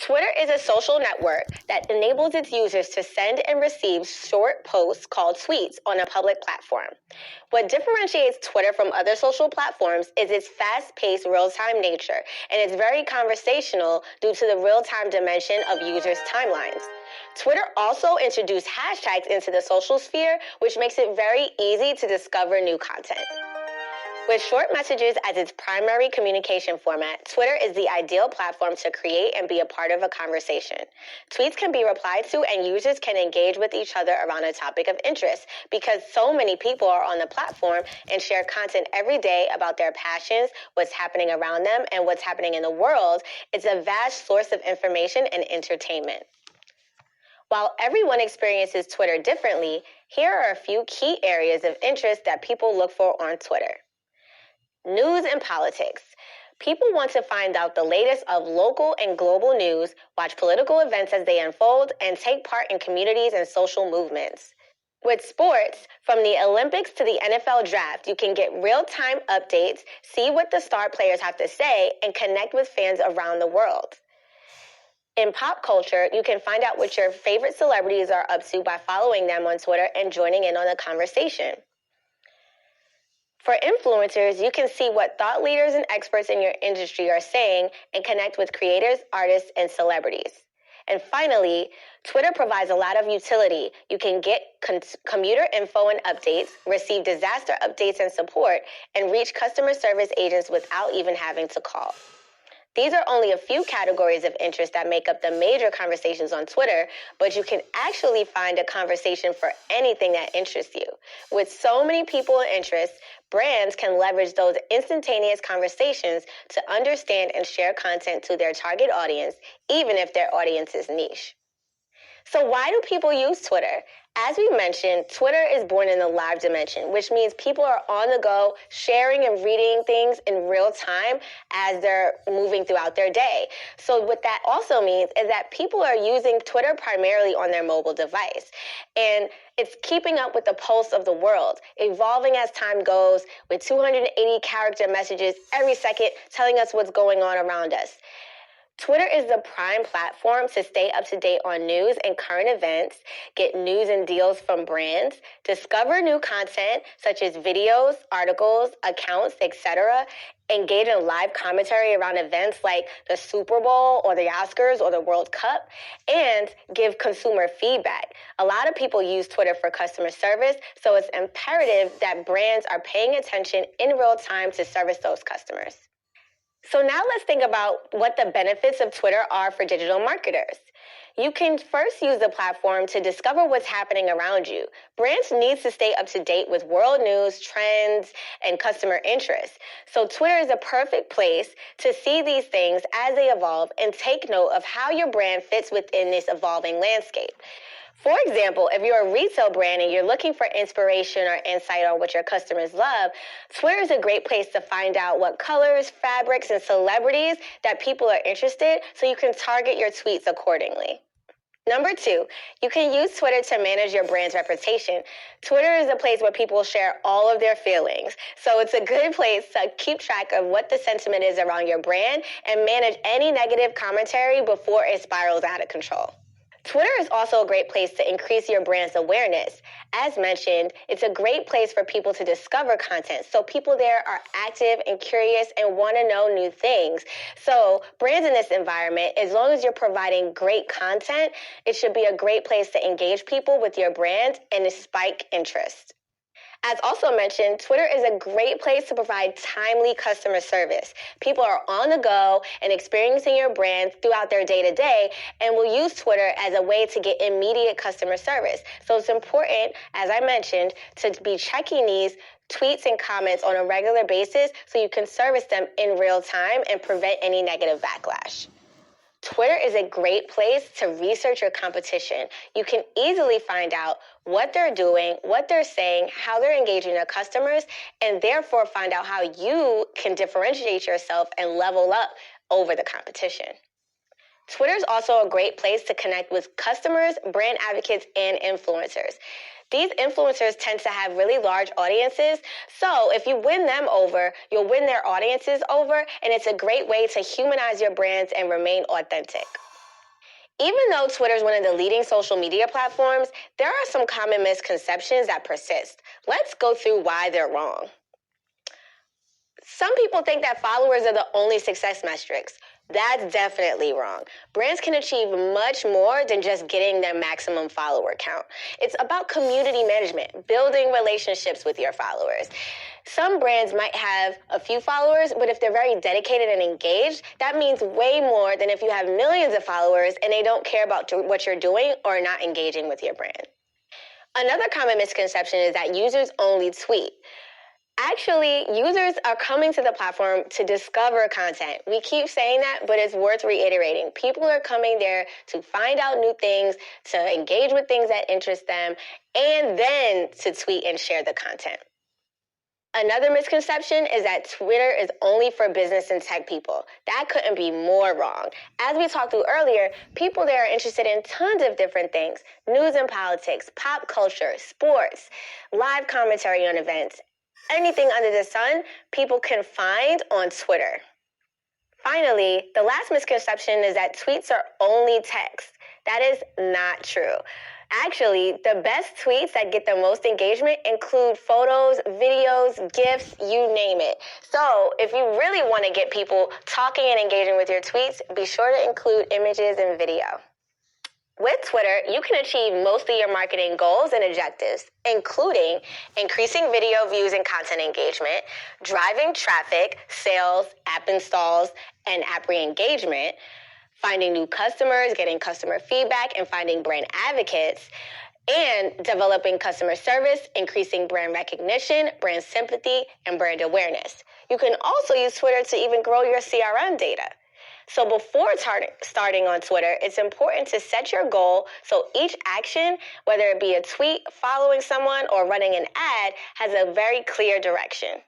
Twitter is a social network that enables its users to send and receive short posts called tweets on a public platform. What differentiates Twitter from other social platforms is its fast-paced, real-time nature, and it's very conversational due to the real-time dimension of users' timelines. Twitter also introduced hashtags into the social sphere, which makes it very easy to discover new content. With short messages as its primary communication format, Twitter is the ideal platform to create and be a part of a conversation. Tweets can be replied to and users can engage with each other around a topic of interest. Because so many people are on the platform and share content every day about their passions, what's happening around them, and what's happening in the world, it's a vast source of information and entertainment. While everyone experiences Twitter differently, here are a few key areas of interest that people look for on Twitter. News and politics. People want to find out the latest of local and global news, watch political events as they unfold, and take part in communities and social movements. With sports, from the Olympics to the NFL draft, you can get real-time updates, see what the star players have to say, and connect with fans around the world. In pop culture, you can find out what your favorite celebrities are up to by following them on Twitter and joining in on the conversation. For influencers, you can see what thought leaders and experts in your industry are saying and connect with creators, artists, and celebrities. And finally, Twitter provides a lot of utility. You can get commuter info and updates, receive disaster updates and support, and reach customer service agents without even having to call. These are only a few categories of interest that make up the major conversations on Twitter, but you can actually find a conversation for anything that interests you. With so many people and interests, brands can leverage those instantaneous conversations to understand and share content to their target audience, even if their audience is niche. So why do people use Twitter? As we mentioned, Twitter is born in the live dimension, which means people are on the go, sharing and reading things in real time as they're moving throughout their day. So what that also means is that people are using Twitter primarily on their mobile device. And it's keeping up with the pulse of the world, evolving as time goes with 280 character messages every second telling us what's going on around us. Twitter is the prime platform to stay up to date on news and current events, get news and deals from brands, discover new content such as videos, articles, accounts, etc., engage in live commentary around events like the Super Bowl or the Oscars or the World Cup, and give consumer feedback. A lot of people use Twitter for customer service, so it's imperative that brands are paying attention in real time to service those customers. So now let's think about what the benefits of Twitter are for digital marketers. You can first use the platform to discover what's happening around you. Brands need to stay up to date with world news, trends, and customer interests. So Twitter is a perfect place to see these things as they evolve and take note of how your brand fits within this evolving landscape. For example, if you're a retail brand and you're looking for inspiration or insight on what your customers love, Twitter is a great place to find out what colors, fabrics, and celebrities that people are interested so you can target your tweets accordingly. Number 2, you can use Twitter to manage your brand's reputation. Twitter is a place where people share all of their feelings. So it's a good place to keep track of what the sentiment is around your brand and manage any negative commentary before it spirals out of control. Twitter is also a great place to increase your brand's awareness. As mentioned, it's a great place for people to discover content. So people there are active and curious and want to know new things. So brands in this environment, as long as you're providing great content, it should be a great place to engage people with your brand and to spike interest. As also mentioned, Twitter is a great place to provide timely customer service. People are on the go and experiencing your brand throughout their day-to-day and will use Twitter as a way to get immediate customer service. So it's important, as I mentioned, to be checking these tweets and comments on a regular basis so you can service them in real time and prevent any negative backlash. Twitter is a great place to research your competition. You can easily find out what they're doing, what they're saying, how they're engaging their customers, and therefore find out how you can differentiate yourself and level up over the competition. Twitter is also a great place to connect with customers, brand advocates, and influencers. These influencers tend to have really large audiences, so if you win them over, you'll win their audiences over, and it's a great way to humanize your brands and remain authentic. Even though Twitter is one of the leading social media platforms, there are some common misconceptions that persist. Let's go through why they're wrong. Some people think that followers are the only success metrics. That's definitely wrong. Brands can achieve much more than just getting their maximum follower count. It's about community management, building relationships with your followers. Some brands might have a few followers, but if they're very dedicated and engaged, that means way more than if you have millions of followers and they don't care about what you're doing or are not engaging with your brand. Another common misconception is that users only tweet. Actually, users are coming to the platform to discover content. We keep saying that, but it's worth reiterating. People are coming there to find out new things, to engage with things that interest them, and then to tweet and share the content. Another misconception is that Twitter is only for business and tech people. That couldn't be more wrong. As we talked through earlier, people there are interested in tons of different things: news and politics, pop culture, sports, live commentary on events. Anything under the sun, people can find on Twitter. Finally, the last misconception is that tweets are only text. That is not true. Actually, the best tweets that get the most engagement include photos, videos, GIFs, you name it. So if you really want to get people talking and engaging with your tweets, be sure to include images and video. With Twitter, you can achieve most of your marketing goals and objectives, including increasing video views and content engagement, driving traffic, sales, app installs, and app re-engagement, finding new customers, getting customer feedback, and finding brand advocates, and developing customer service, increasing brand recognition, brand sympathy, and brand awareness. You can also use Twitter to even grow your CRM data. So before starting on Twitter, it's important to set your goal so each action, whether it be a tweet, following someone, or running an ad, has a very clear direction.